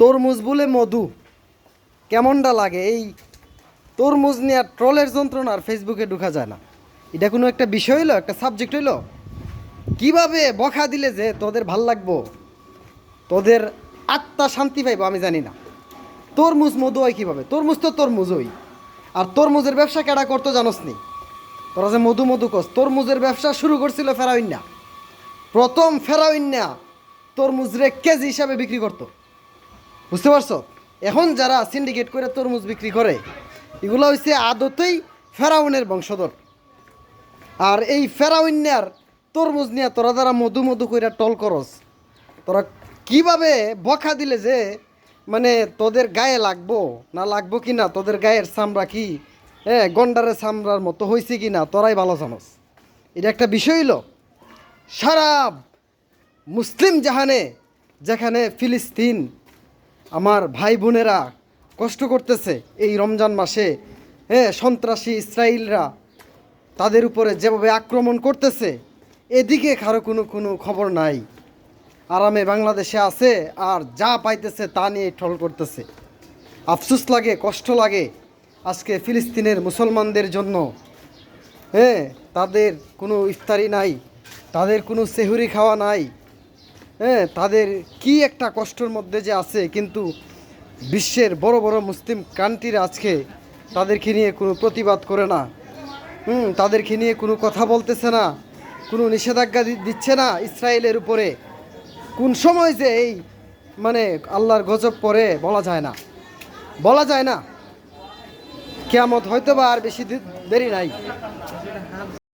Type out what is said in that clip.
তরমুজ বলে মধু, কেমনটা লাগে? এই তরমুজ নিয়ে আর ট্রলের যন্ত্রণা আর ফেসবুকে ঢোকা যায় না। এটা কোনো একটা বিষয় হইলো, একটা সাবজেক্ট হইলো? কিভাবে বকা দিলে যে তোদের ভাল লাগবো, তোদের আত্মা শান্তি পাইবো আমি জানি না। তরমুজ মধু হয় কীভাবে? তরমুজ তো তরমুজই। আর তরমুজের ব্যবসা কেডা করতো জানোস নি? তোরা যে মধু মধু কস, তরমুজের ব্যবসা শুরু করছিল ফেরাউন্না। প্রথম ফেরাউন্না তরমুজরে কেজি হিসাবে বিক্রি করতো, বুঝতে পারছো? এখন যারা সিন্ডিকেট করে তরমুজ বিক্রি করে, এগুলো হচ্ছে আদতেই ফেরাউনের বংশধর। আর এই ফেরাউন্নার তরমুজ নিয়ে তোরা যারা মধু মধু কইরা টল করস, তোরা কিভাবে বকা দিলে যে মানে তোদের গায়ে লাগবো না লাগবো কি না, তোদের গায়ের চামড়া কি গন্ডারের চামড়ার মতো হয়েছে কি না, তোরাই ভালো জানোস। এটা একটা বিষয় হলো সারা মুসলিম জাহানে, যেখানে ফিলিস্তিন আমার ভাই বোনেরা কষ্ট করতেছে এই রমজান মাসে, সন্ত্রাসী ইসরায়েলরা তাদের উপরে যেভাবে আক্রমণ করতেছে, এদিকে কারো কোনো কোনো খবর নাই। আরামে বাংলাদেশে আছে আর যা পাইতেছে তা নিয়ে ট্রল করতেছে। আফসোস লাগে, কষ্ট লাগে আজকে ফিলিস্তিনের মুসলমানদের জন্য। তাদের কোনো ইফতারি নাই, তাদের কোনো সেহুরি খাওয়া নাই। তাদের কি একটা কষ্টের মধ্যে যে আছে, কিন্তু বিশ্বের বড় বড় মুসলিম কান্ট্রিরা আজকে তাদেরকে নিয়ে কোনো প্রতিবাদ করে না। তাদেরকে নিয়ে কোনো কথা বলতেছে না, কোনো নিষেধাজ্ঞা দিচ্ছে না ইসরায়েলের উপরে। কোন সময় যে এই মানে আল্লাহর গজব পড়ে বলা যায় না, বলা যায় না। কিয়ামত হয়তো বা আর বেশি দেরি নাই।